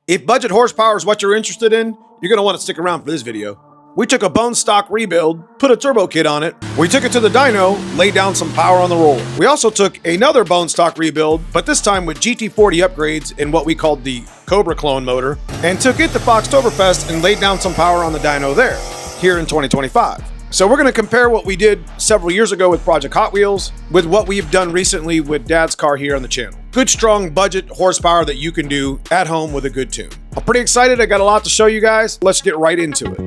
If budget horsepower is what you're interested in, you're going to want to stick around for this video. We took a bone stock rebuild, put a turbo kit on it. We took it to the dyno, laid down some power on the roller. We also took another bone stock rebuild, but this time with GT40 upgrades in what we called the Cobra clone motor, and took it to Foxtoberfest and laid down some power on the dyno there, here in 2025. So we're going to compare what we did several years ago with Project Hot Wheels with what we've done recently with Dad's car here on the channel. Good, strong budget horsepower that you can do at home with a good tune. I'm pretty excited. I got a lot to show you guys. Let's get right into it.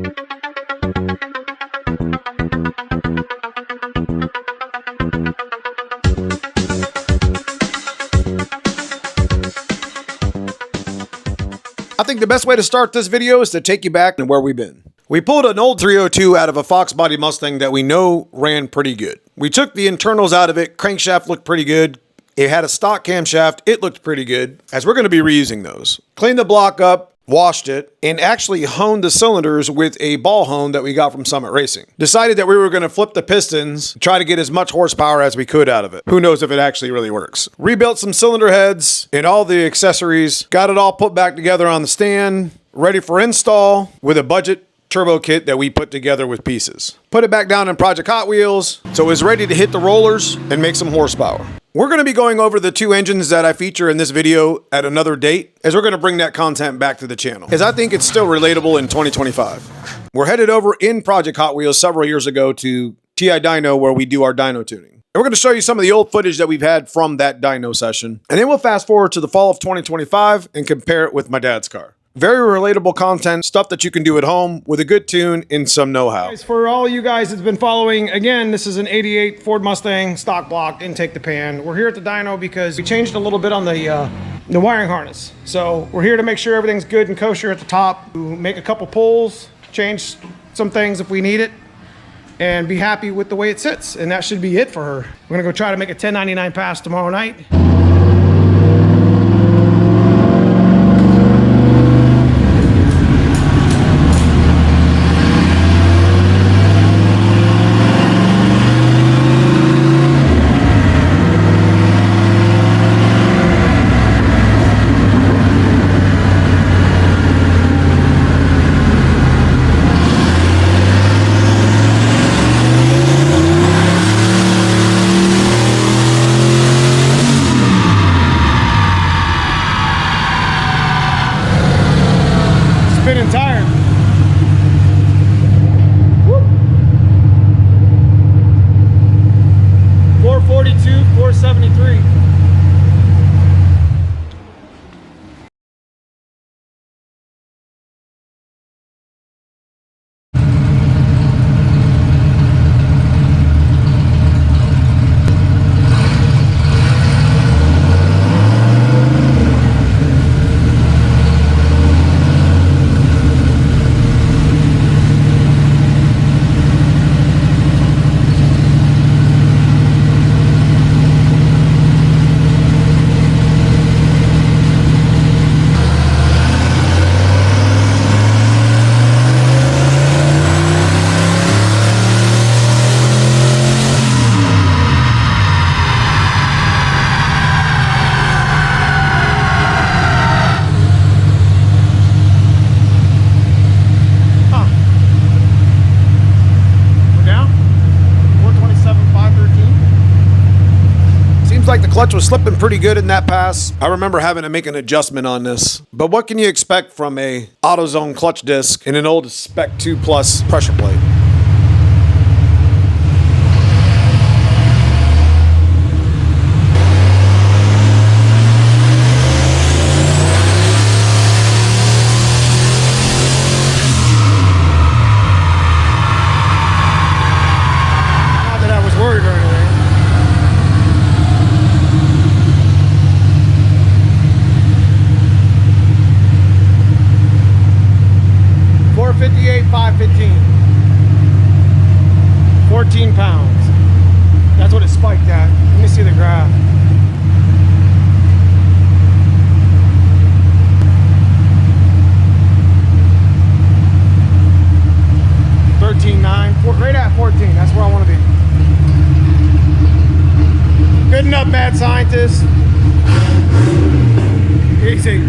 I think the best way to start this video is to take you back to where we've been. We pulled an old 302 out of a foxbody Mustang that we know ran pretty good. We took the internals out of it. Crankshaft looked pretty good. It had a stock camshaft. It looked pretty good, as we're going to be reusing those. Cleaned the block up, washed it, and actually honed the cylinders with a ball hone that we got from Summit Racing. Decided that we were going to flip the pistons, try to get as much horsepower as we could out of it. Who knows if it actually really works. Rebuilt some cylinder heads and all the accessories. Got it all put back together on the stand, ready for install with a budget turbo kit that we put together with pieces. Put it back down in Project Hot Wheels, so it was ready to hit the rollers and make some horsepower. We're going to be going over the two engines that I feature in this video at another date, as we're going to bring that content back to the channel, as I think it's still relatable in 2025. We're headed over in Project Hot Wheels several years ago to TI Dyno, where we do our dyno tuning. And we're going to show you some of the old footage that we've had from that dyno session. And then we'll fast forward to the fall of 2025 and compare it with my dad's car. Very relatable content, stuff that you can do at home with a good tune and some know-how. For all you guys that's been following, again, this is an 88 Ford Mustang stock block, intake to pan. We're here at the dyno because we changed a little bit on the wiring harness. So we're here to make sure everything's good and kosher at the top. We make a couple pulls, change some things if we need it, and be happy with the way it sits. And that should be it for her. We're gonna go try to make a 1099 pass tomorrow night. Spinning tire. Woo. 442, 473. Like the clutch was slipping pretty good in that pass. I remember having to make an adjustment on this. But what can you expect from a AutoZone clutch disc in an old Spec 2 Plus pressure plate? Not that I was worried or anything. $458, 515. 14 pounds. That's what it spiked at. Let me see the graph. Right at 14. That's where I want to be. Good enough, mad scientist. Easy.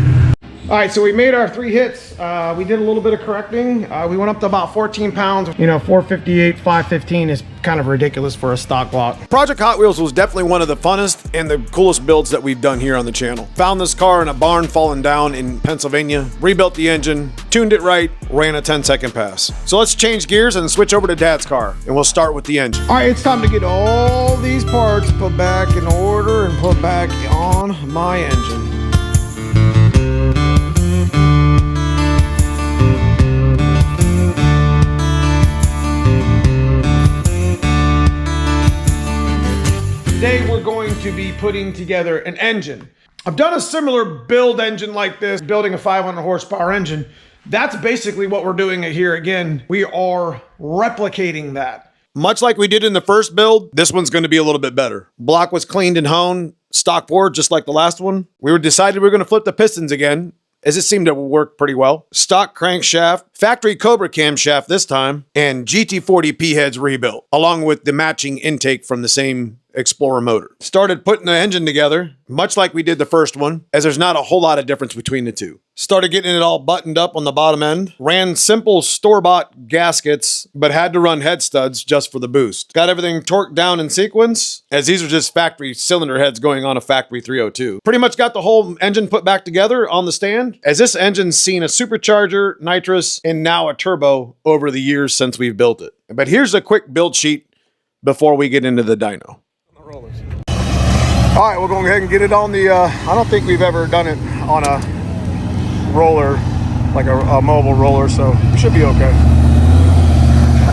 All right, so we made our 3 hits. We did a little bit of correcting. We went up to about 14 pounds. You know, 458, 515 is kind of ridiculous for a stock block. Project Hot Wheels was definitely one of the funnest and the coolest builds that we've done here on the channel. Found this car in a barn fallen down in Pennsylvania, rebuilt the engine, tuned it right, ran a 10-second pass. So let's change gears and switch over to Dad's car, and we'll start with the engine. All right, it's time to get all these parts put back in order and put back on my engine. Today we're going to be putting together an engine. I've done a similar build engine like this, building a 500 horsepower engine. That's basically what we're doing here again. We are replicating that. Much like we did in the first build, this one's going to be a little bit better. Block was cleaned and honed, stock board just like the last one. We decided we were going to flip the pistons again, as it seemed to work pretty well. Stock crankshaft, factory Cobra camshaft this time, and GT40 P-heads rebuilt, along with the matching intake from the same Explorer motor. Started putting the engine together, much like we did the first one, as there's not a whole lot of difference between the two. Started getting it all buttoned up on the bottom end. Ran simple store-bought gaskets, but had to run head studs just for the boost. Got everything torqued down in sequence, as these are just factory cylinder heads going on a factory 302. Pretty much got the whole engine put back together on the stand, as this engine's seen a supercharger, nitrous, and now a turbo over the years since we've built it. But here's a quick build sheet before we get into the dyno. All right, we'll go ahead and get it on the, I don't think we've ever done it on a roller, like a mobile roller, so it should be okay.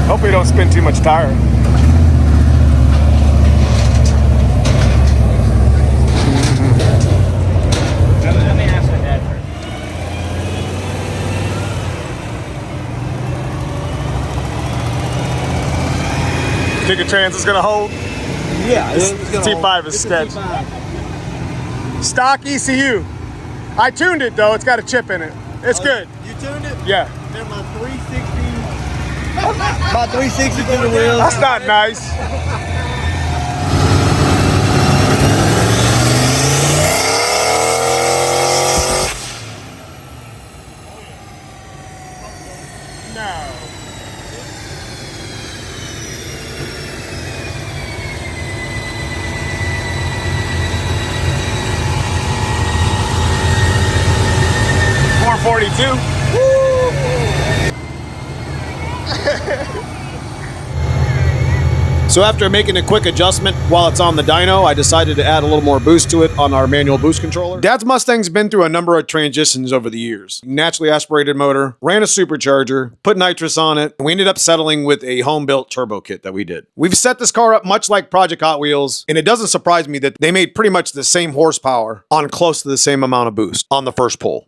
Hopefully don't spend too much tire. Let me ask my dad first. Think a trans is gonna hold? Yeah, This T5 is sketch. Stock ECU. I tuned it though, it's got a chip in it. It's good. You tuned it? Yeah. Then my 360. My 360 through the wheels. That's not nice. No. So after making a quick adjustment while it's on the dyno, I decided to add a little more boost to it on our manual boost controller. Dad's Mustang's been through a number of transitions over the years. Naturally aspirated motor, ran a supercharger, put nitrous on it, and we ended up settling with a home-built turbo kit that we did. We've set this car up much like Project Hot Wheels, and it doesn't surprise me that they made pretty much the same horsepower on close to the same amount of boost on the first pull.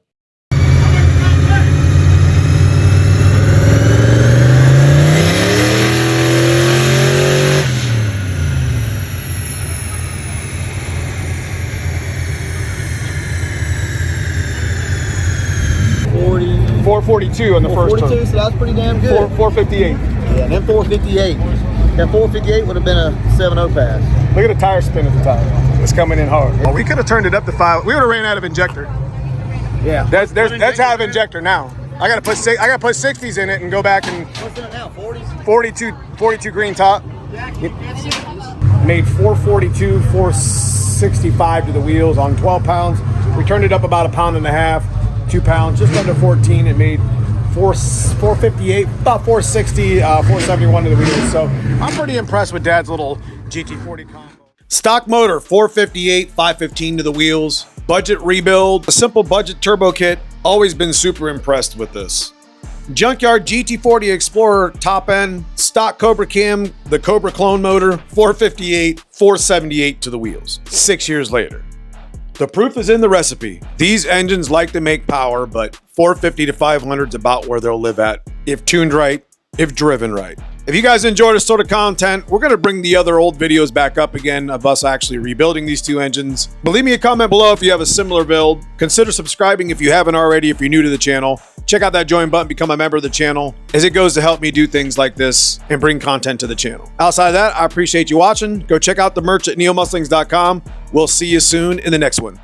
$40. 442 on the first 42, turn. so that's pretty damn good. 458. Yeah, and then 458. That 458 would have been a 7.0 pass. Look at the tire spin at the top. It's coming in hard. Well, we could have turned it up to 5. We would have ran out of injector. Yeah. That's out of injector now. I gotta put 60s in it and go back and What's in it now? 40s? 42 green top. Made 442, 465 to the wheels on 12 pounds. We turned it up about a pound and a half, 2 pounds, just under 14. It made 458, about 460, 471 to the wheels. So I'm pretty impressed with Dad's little GT40 combo. Stock motor, 458, 515 to the wheels. Budget rebuild, a simple budget turbo kit. Always been super impressed with this. Junkyard GT40 Explorer top end, stock Cobra cam, the Cobra clone motor, 458, 478 to the wheels. 6 years later. The proof is in the recipe. These engines like to make power, but 450 to 500 is about where they'll live at, if tuned right, if driven right. If you guys enjoy this sort of content, we're gonna bring the other old videos back up again of us actually rebuilding these two engines. But leave me a comment below if you have a similar build. Consider subscribing if you haven't already, if you're new to the channel. Check out that join button, become a member of the channel, as it goes to help me do things like this and bring content to the channel. Outside of that, I appreciate you watching. Go check out the merch at neomustangs.com. We'll see you soon in the next one.